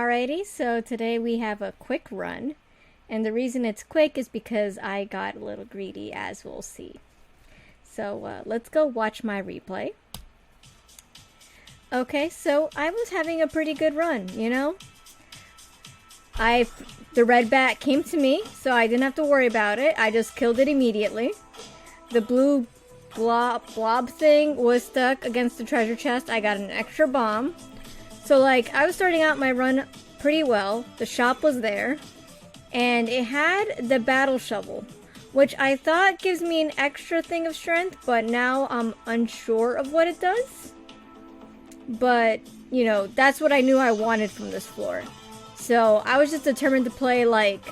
Alrighty, so today we have a quick run, and the reason it's quick is because I got a little greedy, as we'll see. So let's go watch my replay. Okay, so I was having a pretty good run, you know? The red bat came to me, so I didn't have to worry about it. I just killed it immediately. The blue blob thing was stuck against the treasure chest. I got an extra bomb. So like, I was starting out my run pretty well. The shop was there. And it had the battle shovel, which I thought gives me an extra thing of strength, but now I'm unsure of what it does. But, you know, that's what I knew I wanted from this floor. So I was just determined to play like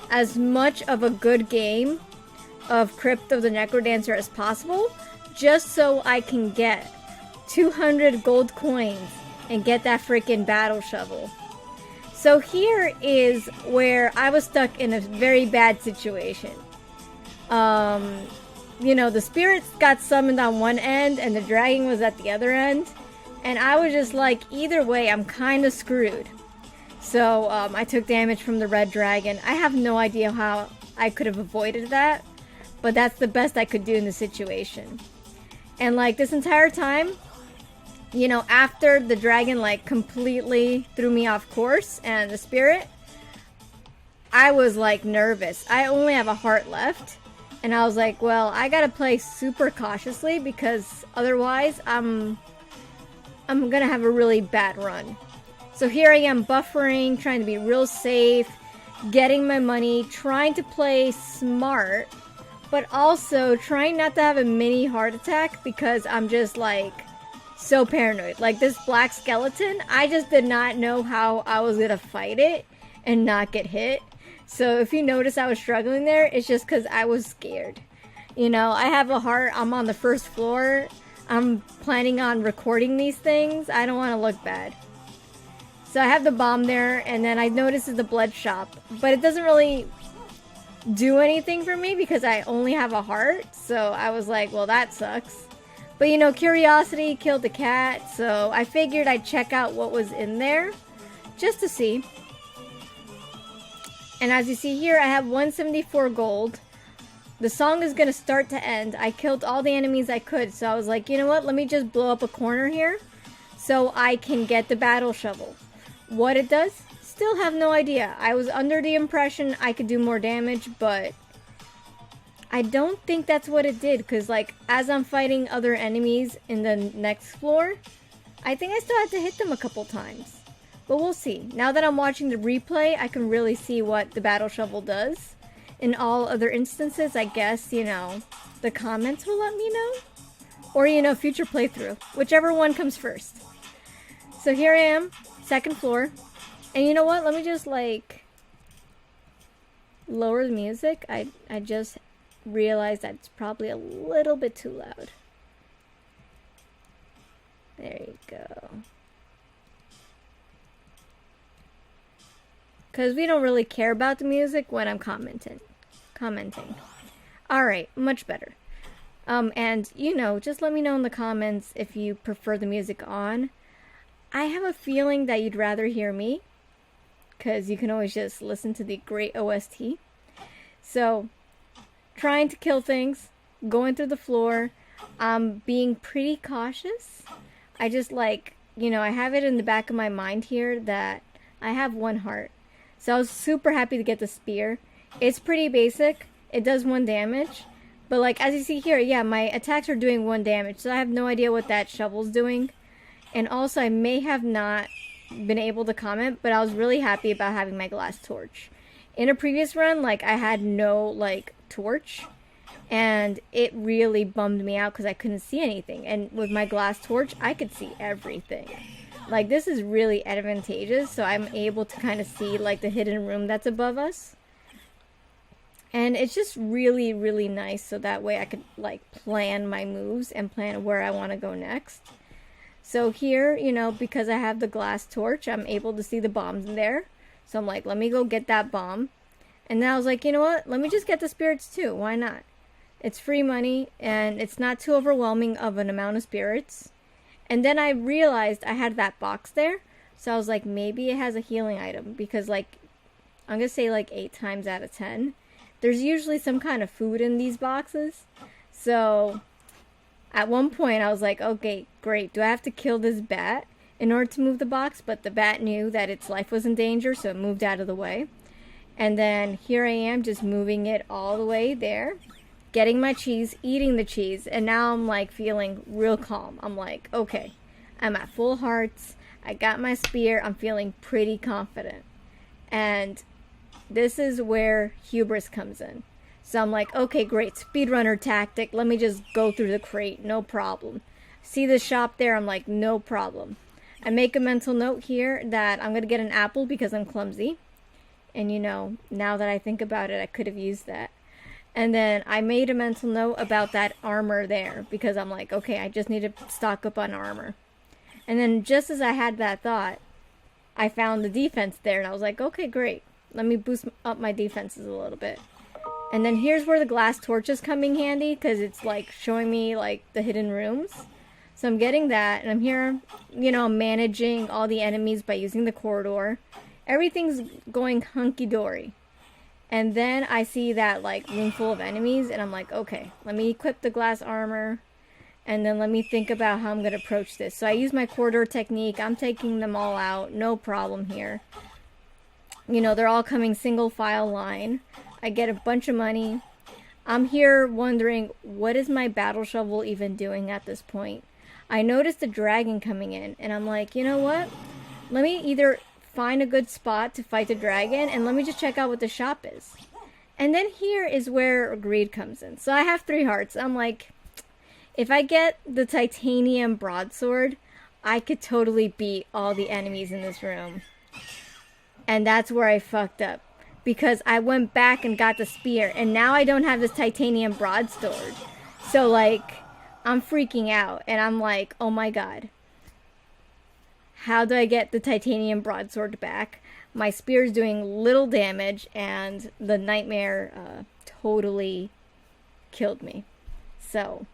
as much of a good game of Crypt of the Necrodancer as possible, just so I can get 200 gold coins and get that freaking battle shovel. So here is where I was stuck in a very bad situation. You know, the spirits got summoned on one end and the dragon was at the other end. And I was just like, either way, I'm kind of screwed. So I took damage from the red dragon. I have no idea how I could have avoided that, but that's the best I could do in the situation. And like this entire time, you know, after the dragon like completely threw me off course and the spirit, I was like nervous. I only have a heart left. And I was like, well, I gotta play super cautiously because otherwise I'm gonna have a really bad run. So here I am buffering, trying to be real safe, getting my money, trying to play smart, but also trying not to have a mini heart attack because I'm just like so paranoid. Like this black skeleton, I just did not know how I was gonna fight it and not get hit. So if you notice I was struggling there, it's just because I was scared. You know, I have a heart, I'm on the first floor, I'm planning on recording these things, I don't want to look bad. So I have the bomb there, and then I noticed it's the blood shop, but it doesn't really do anything for me because I only have a heart, so I was like, well, that sucks. But you know, curiosity killed the cat, so I figured I'd check out what was in there, just to see. And as you see here, I have 174 gold. The song is gonna start to end. I killed all the enemies I could, so I was like, you know what, let me just blow up a corner here, so I can get the battle shovel. What it does, still have no idea. I was under the impression I could do more damage, but I don't think that's what it did, because like as I'm fighting other enemies in the next floor, I think I still had to hit them a couple times. But we'll see. Now that I'm watching the replay, I can really see what the battle shovel does. In all other instances, I guess, you know, the comments will let me know. Or, you know, future playthrough. Whichever one comes first. So here I am, second floor. And you know what? Let me just, like, lower the music. I just realized that it's probably a little bit too loud. There you go. Because we don't really care about the music when I'm commenting. Alright, much better. And, you know, just let me know in the comments if you prefer the music on. I have a feeling that you'd rather hear me, because you can always just listen to the great OST. So, trying to kill things, going through the floor, being pretty cautious. I just like, you know, I have it in the back of my mind here that I have one heart. So I was super happy to get the spear. It's pretty basic. It does 1 damage. But like, as you see here, yeah, my attacks are doing 1 damage. So I have no idea what that shovel's doing. And also, I may have not been able to comment, but I was really happy about having my glass torch. In a previous run, like, I had no, like, torch. And it really bummed me out because I couldn't see anything. And with my glass torch, I could see everything. Like, this is really advantageous, so I'm able to kind of see, like, the hidden room that's above us. And it's just really, really nice, so that way I could, like, plan my moves and plan where I want to go next. So here, you know, because I have the glass torch, I'm able to see the bombs in there. So I'm like, let me go get that bomb. And then I was like, you know what? Let me just get the spirits too. Why not? It's free money, and it's not too overwhelming of an amount of spirits. And then I realized I had that box there. So I was like, maybe it has a healing item, because like, I'm gonna say like 8 times out of 10, there's usually some kind of food in these boxes. So at one point I was like, okay, great. Do I have to kill this bat in order to move the box? But the bat knew that its life was in danger, so it moved out of the way. And then here I am just moving it all the way there, getting my cheese, eating the cheese, and now I'm like feeling real calm. I'm like, okay, I'm at full hearts. I got my spear. I'm feeling pretty confident. And this is where hubris comes in. So I'm like, okay, great, speedrunner tactic. Let me just go through the crate, no problem. See the shop there? I'm like, no problem. I make a mental note here that I'm going to get an apple because I'm clumsy. And you know, now that I think about it, I could have used that. And then I made a mental note about that armor there, because I'm like, okay, I just need to stock up on armor. And then just as I had that thought, I found the defense there, and I was like, okay, great. Let me boost up my defenses a little bit. And then here's where the glass torches come in handy, because it's like showing me like the hidden rooms. So I'm getting that, and I'm here, you know, managing all the enemies by using the corridor. Everything's going hunky-dory. And then I see that like room full of enemies, and I'm like, okay, let me equip the glass armor, and then let me think about how I'm going to approach this. So I use my corridor technique. I'm taking them all out, no problem here. You know, they're all coming single file line. I get a bunch of money. I'm here wondering, what is my battle shovel even doing at this point? I noticed the dragon coming in, and I'm like, you know what? Let me either find a good spot to fight the dragon, and let me just check out what the shop is. And then here is where greed comes in. So I have 3 hearts. I'm like, if I get the titanium broadsword, I could totally beat all the enemies in this room. And that's where I fucked up, because I went back and got the spear, and now I don't have this titanium broadsword. So like, I'm freaking out, and I'm like, oh my god. How do I get the titanium broadsword back? My spear is doing little damage, and the nightmare totally killed me. So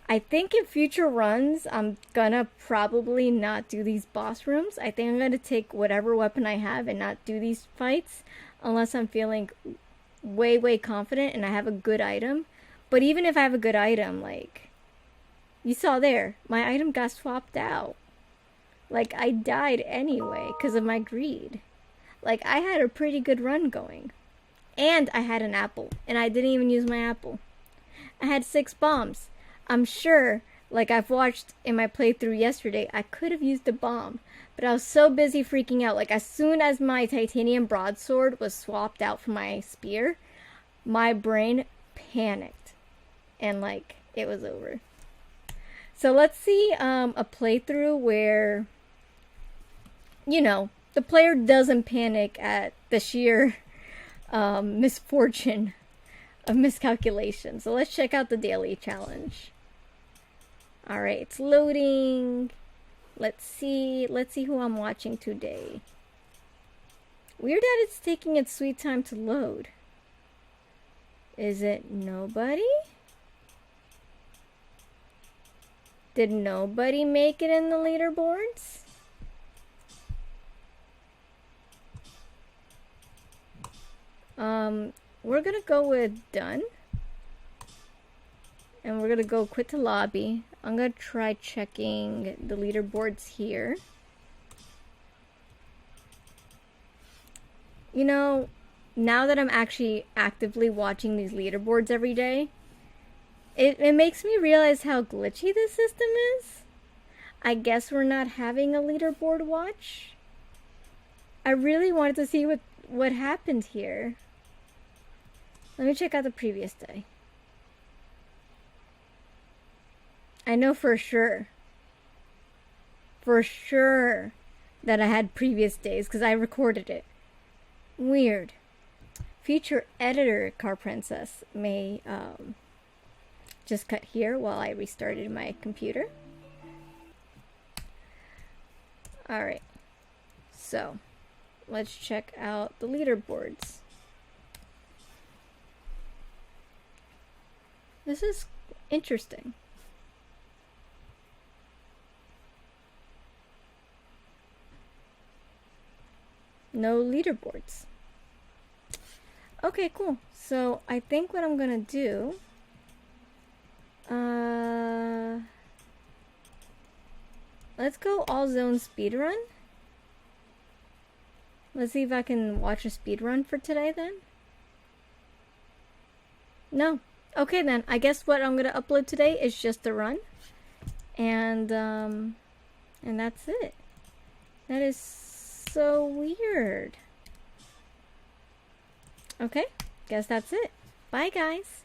I think in future runs, I'm gonna probably not do these boss rooms. I think I'm gonna take whatever weapon I have and not do these fights unless I'm feeling way confident and I have a good item. But even if I have a good item, like, you saw there, my item got swapped out. Like, I died anyway because of my greed. Like, I had a pretty good run going. And I had an apple, and I didn't even use my apple. I had 6 bombs. I'm sure, like I've watched in my playthrough yesterday, I could have used a bomb. But I was so busy freaking out. Like, as soon as my titanium broadsword was swapped out for my spear, my brain panicked. And, like, it was over. So let's see a playthrough where, you know, the player doesn't panic at the sheer misfortune of miscalculation. So let's check out the daily challenge. Alright, it's loading. Let's see who I'm watching today. Weird that it's taking its sweet time to load. Is it nobody? Did nobody make it in the leaderboards? We're gonna go with done. And we're gonna go quit to lobby. I'm gonna try checking the leaderboards here. You know, now that I'm actually actively watching these leaderboards every day, it makes me realize how glitchy this system is. I guess we're not having a leaderboard watch. I really wanted to see what happened here. Let me check out the previous day. I know for sure that I had previous days because I recorded it. Weird. Future editor Carprincess may just cut here while I restarted my computer. Alright, so let's check out the leaderboards. This is interesting. no leaderboards. Okay, cool. So I think what I'm gonna do, let's go all zone speedrun. Let's see if I can watch a speedrun for today then. No. Okay then, I guess what I'm gonna upload today is just the run. And that's it. That is so weird. Okay, guess that's it. Bye guys.